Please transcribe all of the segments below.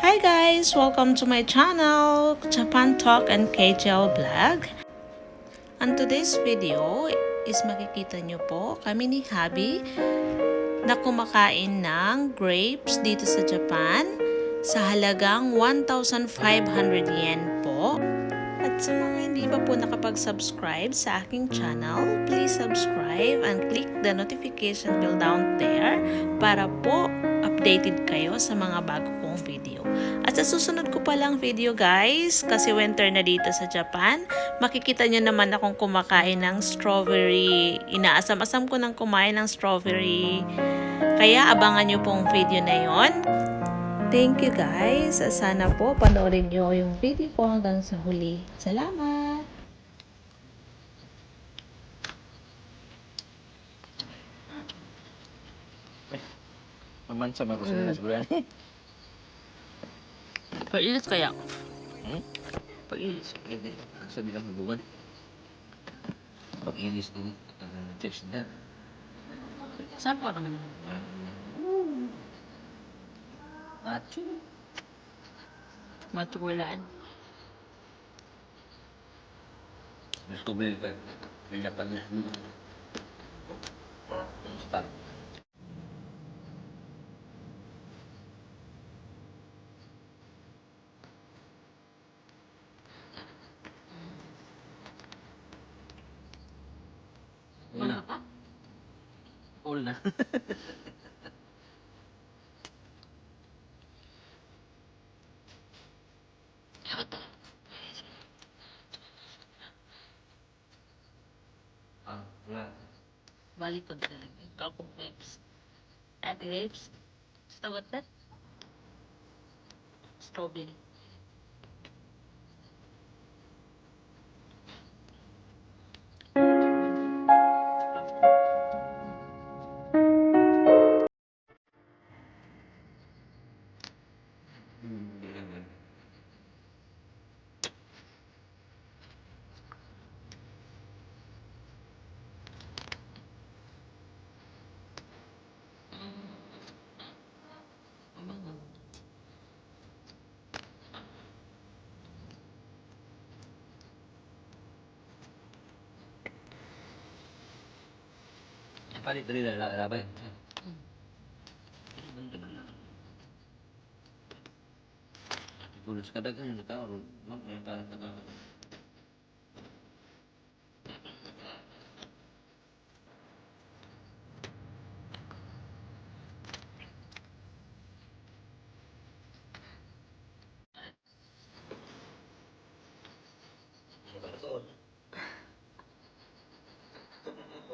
Hi guys! Welcome to my channel, Japan Talk and KJL Vlog. On today's video is makikita nyo po kami ni Habi na kumakain ng grapes dito sa Japan sa halagang 1,500 yen po. At sa mga hindi pa po nakapag-subscribe sa aking channel, please subscribe and click the notification bell down there para po updated kayo sa mga bago kong video. At sa susunod ko palang video guys, kasi winter na dito sa Japan, makikita nyo naman akong kumakain ng strawberry. Inaasam-asam ko ng kumain ng strawberry. Kaya abangan nyo pong video na yon. Thank you guys. Sana po panoorin nyo yung video ko hanggang sa huli. Salamat! Mamansa man ko sila siguro yan. Pag-ilis kaya? Pag-ilis. Hindi. Sabi lang hubungan. Pag-ilis din. Tips na. Saan pa naman? Macho. Matugulan. Gusto ko ba? Pinapan niya. Stop. Wala. All na. Wala. Balik ko talaga. Couple grapes. At grapes? Tawag na? Strawberry. Palit rin na labay. Siguro sa kadagan yung tao. Yung tao.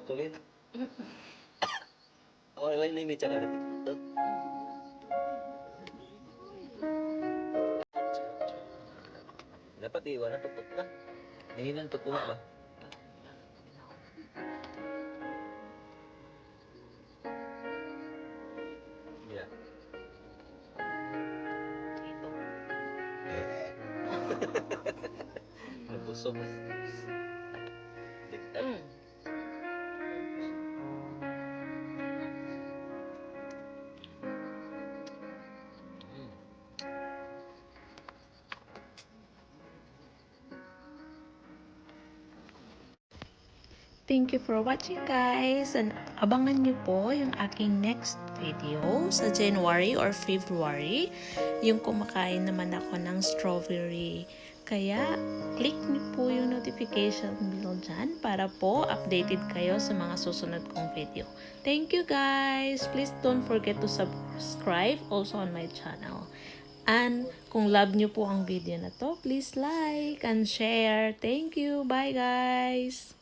Tuloy na. Ako na yung image ka. Dapat iwan na tutok na. Nahinan tutok ba? Yeah. Nabusog. Thank you for watching guys, and abangan nyo po yung aking next video sa January or February, yung kumakain naman ako ng strawberry. Kaya click nyo po yung notification bell dyan para po updated kayo sa mga susunod kong video. Thank you guys! Please don't forget to subscribe also on my channel. And kung love nyo po ang video na to, please like and share. Thank you! Bye guys!